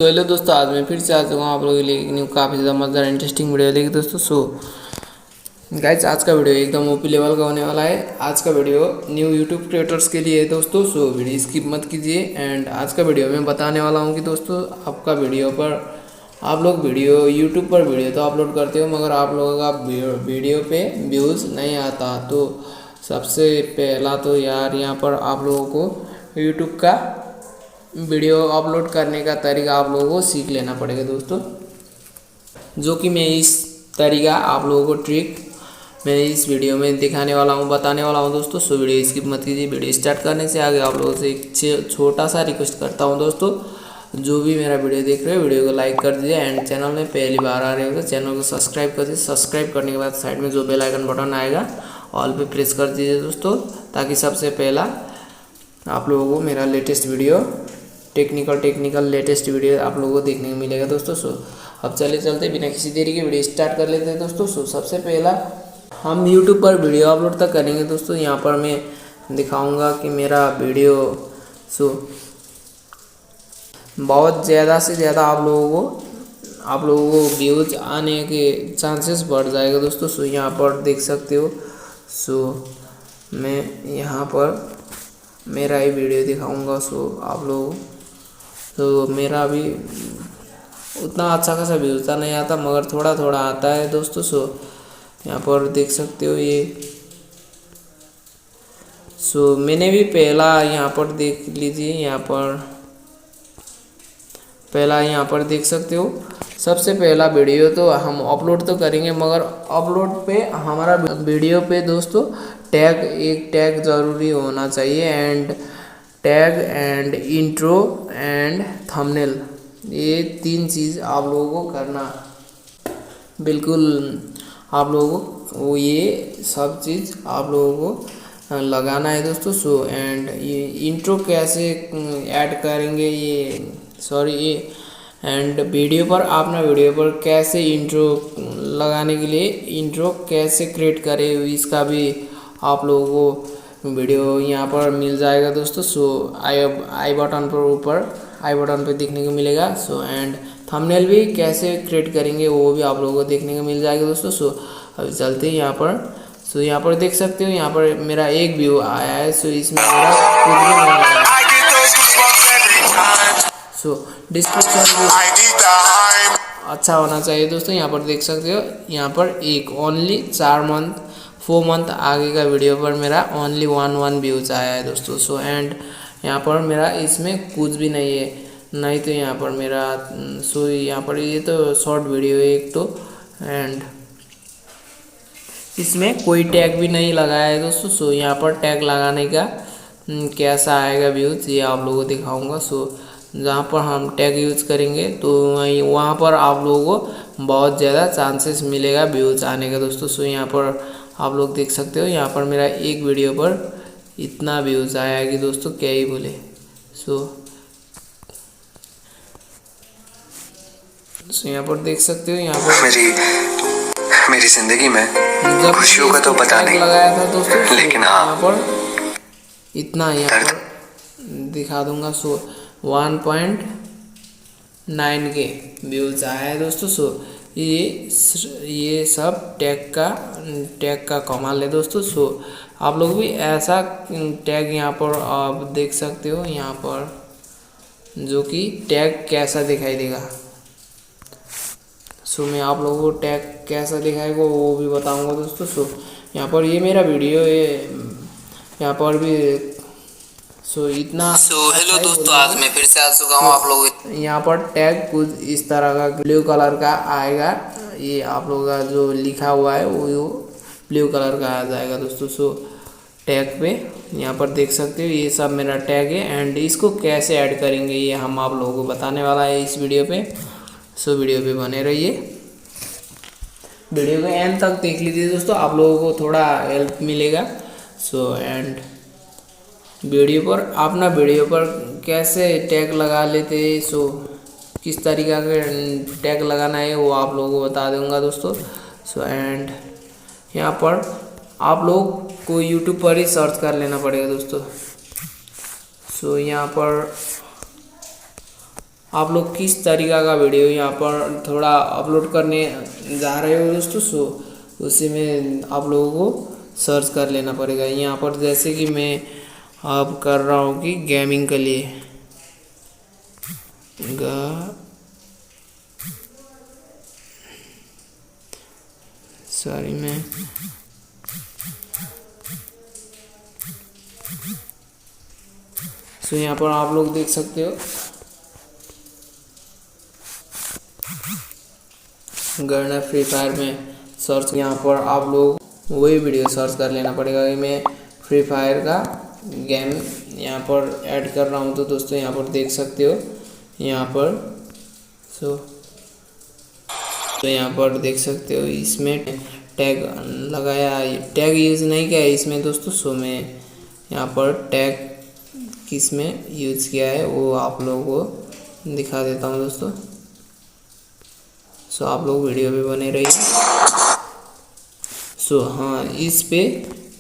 Hello दोस्तों, आज मैं फिर से आ चुका हूँ आप लोगों के लिए न्यू काफ़ी ज़्यादा मज़ेदार इंटरेस्टिंग वीडियो लेके दोस्तों। गाइस, आज का वीडियो एकदम ओपी लेवल का होने वाला है। आज का वीडियो न्यू यूट्यूब क्रिएटर्स के लिए है दोस्तों। वीडियो स्किप मत कीजिए। एंड आज का वीडियो मैं बताने वाला हूँ कि दोस्तों आपका वीडियो पर आप लोग वीडियो यूट्यूब पर वीडियो तो अपलोड करते हो, मगर आप लोगों का वीडियो पे व्यूज़ नहीं आता। तो सबसे पहला तो यार यहाँ पर आप लोगों को यूट्यूब का वीडियो अपलोड करने का तरीका आप लोगों को सीख लेना पड़ेगा दोस्तों, जो कि मैं इस तरीका आप लोगों को ट्रिक मैं इस वीडियो में दिखाने वाला हूँ, बताने वाला हूँ दोस्तों। वीडियो स्किप मत कीजिए। वीडियो स्टार्ट करने से आगे आप लोगों से एक छोटा सा रिक्वेस्ट करता हूँ दोस्तों, जो भी मेरा वीडियो देख रहे हो वीडियो को लाइक कर दीजिए। एंड चैनल में पहली बार आ रहे हो तो चैनल को सब्सक्राइब कर दीजिए। सब्सक्राइब करने के बाद साइड में जो बेल आइकन बटन आएगा ऑल पे प्रेस कर दीजिए दोस्तों, ताकि सबसे पहला आप लोगों को मेरा latest video technical latest video आप लोगों को देखने को मिलेगा दोस्तों। अब चलते बिना किसी देरी के वीडियो स्टार्ट कर लेते हैं दोस्तों। सबसे पहला हम यूट्यूब पर वीडियो अपलोड तक करेंगे दोस्तों। यहाँ पर मैं दिखाऊंगा कि मेरा वीडियो बहुत ज़्यादा से ज़्यादा आप लोगों को व्यूज आने के चांसेस बढ़ जाएगा दोस्तों। यहाँ पर देख सकते हो। मैं यहाँ पर मेरा ही वीडियो दिखाऊंगा। आप लोगों तो मेरा भी उतना अच्छा खासा व्यूज़ नहीं आता, मगर थोड़ा थोड़ा आता है दोस्तों। यहाँ पर देख सकते हो ये। मैंने भी पहला यहाँ पर देख लीजिए। यहाँ पर देख सकते हो। सबसे पहला वीडियो तो हम अपलोड तो करेंगे, मगर अपलोड पे हमारा वीडियो पे दोस्तों एक टैग ज़रूरी होना चाहिए। And tag and intro and thumbnail, ये 3 चीज़ आप लोगों को करना बिल्कुल। आप लोगों को ये सब चीज़ आप लोगों को लगाना है दोस्तों। एंड ये इंट्रो कैसे ऐड करेंगे एंड वीडियो पर कैसे इंट्रो लगाने के लिए इंट्रो कैसे क्रिएट करें, इसका भी आप लोगों को वीडियो यहाँ पर मिल जाएगा दोस्तों। आई बटन पर दिखने को मिलेगा। एंड थंबनेल भी कैसे क्रिएट करेंगे वो भी आप लोगों को देखने को मिल जाएगा दोस्तों। अभी चलते हैं यहाँ पर। यहाँ पर देख सकते हो। यहाँ पर मेरा एक व्यू आया है। इसमें मेरा कुछ भी नहीं आया। डिस्क्रिप्शन भी अच्छा होना चाहिए दोस्तों। यहाँ पर देख सकते हो। यहाँ पर एक ओनली 4 मंथ आगे का वीडियो पर मेरा ओनली 1 व्यूज आया है दोस्तों। एंड यहाँ पर मेरा इसमें कुछ भी नहीं है, नहीं तो यहाँ पर मेरा यहाँ पर ये तो शॉर्ट वीडियो है एक तो। एंड इसमें कोई टैग भी नहीं लगाया है दोस्तों। यहाँ पर टैग लगाने का कैसा आएगा व्यूज ये आप लोगों को दिखाऊंगा। जहाँ पर हम टैग यूज करेंगे तो वहाँ पर आप लोगों को बहुत ज़्यादा चांसेस मिलेगा व्यूज आने का दोस्तों। यहाँ पर आप लोग देख सकते हो। यहाँ पर मेरा एक वीडियो पर इतना व्यूज आया है कि दोस्तों क्या ही बोले। यहाँ पर देख सकते हो। यहाँ पर मेरी जिंदगी में जब खुशियों का तो पता नहीं लगाया था दोस्तों, लेकिन यहाँ पर इतना यहाँ पर दिखा दूंगा। 1.9 के व्यूज आया है दोस्तों। ये सब टैग का कमाल है दोस्तों। आप लोग भी ऐसा टैग यहाँ पर आप देख सकते हो। यहाँ पर जो कि टैग कैसा दिखाई देगा। मैं आप लोगों को टैग कैसा दिखाएगा वो भी बताऊंगा दोस्तों। यहाँ पर ये मेरा वीडियो है। यहाँ पर भी इतना हेलो दोस्तों, आज मैं फिर से आ चुका हूँ आप लोग। यहाँ पर टैग कुछ इस तरह का ब्लू कलर का आएगा। ये आप लोगों का जो लिखा हुआ है वो ब्लू कलर का आ जाएगा दोस्तों। टैग पे यहाँ पर देख सकते हो ये सब मेरा टैग है। एंड इसको कैसे ऐड करेंगे ये हम आप लोगों को बताने वाला है इस वीडियो पे। वीडियो पे बने रहिए। वीडियो को एंड तक देख लीजिए दोस्तों, आप लोगों को थोड़ा हेल्प मिलेगा। एंड वीडियो पर कैसे टैग लगा लेते किस तरीका के टैग लगाना है वो आप लोगों को बता दूंगा दोस्तों। एंड यहाँ पर आप लोग को यूट्यूब पर ही सर्च कर लेना पड़ेगा दोस्तों। यहाँ पर आप लोग किस तरीका का वीडियो यहाँ पर थोड़ा अपलोड करने जा रहे हो दोस्तों, सो उसी में आप लोगों को सर्च कर लेना पड़ेगा। यहाँ पर जैसे कि मैं अब कर रहा हूँ कि गेमिंग के लिए सॉरी मैं सो यहाँ पर आप लोग देख सकते हो गन्ना फ्री फायर में सर्च, यहाँ पर आप लोग वही वीडियो सर्च कर लेना पड़ेगा कि मैं फ्री फायर का गेम यहाँ पर ऐड कर रहा हूँ। तो दोस्तों यहाँ पर देख सकते हो यहाँ पर तो यहाँ पर देख सकते हो इसमें टैग लगाया, टैग यूज़ नहीं किया है इसमें दोस्तों। सो मैं यहाँ पर टैग किस में यूज़ किया है वो आप लोगों को दिखा देता हूँ दोस्तों। सो आप लोग वीडियो पे बने रहिए। सो हाँ, इस पे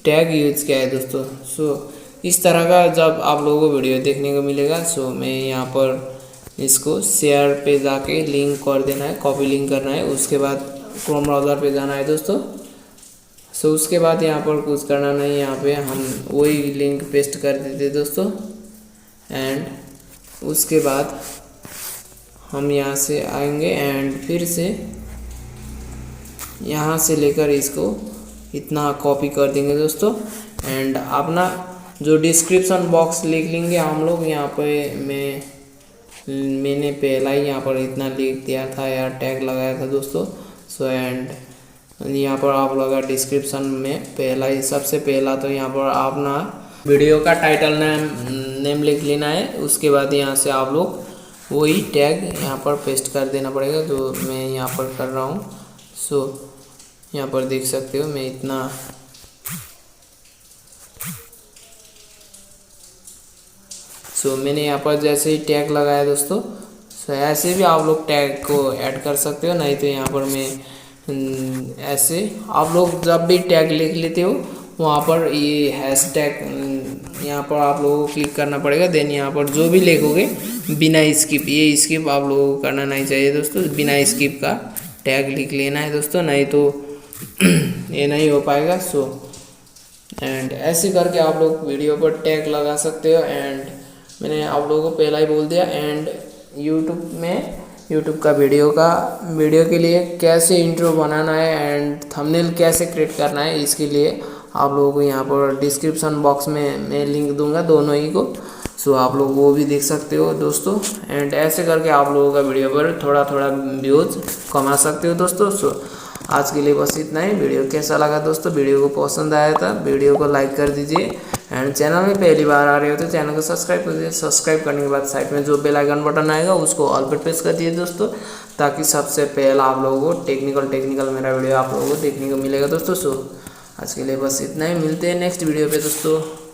टैग यूज किया है दोस्तों। सो इस तरह का जब आप लोगों को वीडियो देखने को मिलेगा, सो मैं यहाँ पर इसको शेयर पे जाके लिंक कर देना है, कॉपी लिंक करना है। उसके बाद क्रोम ब्राउज़र पे जाना है दोस्तों। सो उसके बाद यहाँ पर कुछ करना नहीं, यहाँ पे हम वही लिंक पेस्ट कर देते दोस्तों। एंड उसके बाद हम यहाँ से आएंगे एंड फिर से यहाँ से लेकर इसको इतना कॉपी कर देंगे दोस्तों। एंड अपना जो डिस्क्रिप्शन बॉक्स लिख लेंगे हम लोग, यहाँ पे मैंने पहला ही यहाँ पर इतना लिख दिया था यार, टैग लगाया था दोस्तों। सो एंड यहाँ पर आप लोग डिस्क्रिप्शन में पहला ही सबसे पहला तो यहाँ पर अपना वीडियो का टाइटल नेम लिख लेना है। उसके बाद यहाँ से आप लोग वही टैग यहाँ पर पेस्ट कर देना पड़ेगा जो मैं यहाँ पर कर रहा हूँ। सो यहाँ पर देख सकते हो मैं इतना मैंने यहाँ पर जैसे ही टैग लगाया दोस्तों। सो ऐसे भी आप लोग टैग को ऐड कर सकते हो, नहीं तो यहाँ पर मैं ऐसे आप लोग जब भी टैग लिख लेते हो वहाँ पर ये हैशटैग यहाँ पर आप लोगों को क्लिक करना पड़ेगा। देन यहाँ पर जो भी लिखोगे बिना स्किप, ये स्किप आप लोगों को करना नहीं चाहिए दोस्तों, बिना स्किप का टैग लिख लेना है दोस्तों, नहीं तो ये नहीं हो पाएगा। सो एंड ऐसे करके आप लोग वीडियो पर टैग लगा सकते हो। एंड मैंने आप लोगों को पहला ही बोल दिया। एंड यूट्यूब का वीडियो के लिए कैसे इंट्रो बनाना है एंड थंबनेल कैसे क्रिएट करना है, इसके लिए आप लोगों को यहाँ पर डिस्क्रिप्शन बॉक्स में मैं लिंक दूंगा दोनों ही को। सो आप लोग वो भी देख सकते हो दोस्तों। एंड ऐसे करके आप लोगों का वीडियो पर थोड़ा थोड़ा व्यूज कमा सकते हो दोस्तों। सो आज के लिए बस इतना ही। वीडियो कैसा लगा दोस्तों, वीडियो को पसंद आया था वीडियो को लाइक कर दीजिए। एंड चैनल में पहली बार आ रहे हो तो चैनल को सब्सक्राइब कर दीजिए। सब्सक्राइब करने के बाद साइड में जो बेल आइकन बटन आएगा उसको ऑल पर प्रेस कर दीजिए दोस्तों, ताकि सबसे पहला आप लोगों को टेक्निकल मेरा वीडियो आप लोगों को देखने को मिलेगा दोस्तों। सो आज के लिए बस इतना ही, मिलते हैं नेक्स्ट वीडियो पे दोस्तों।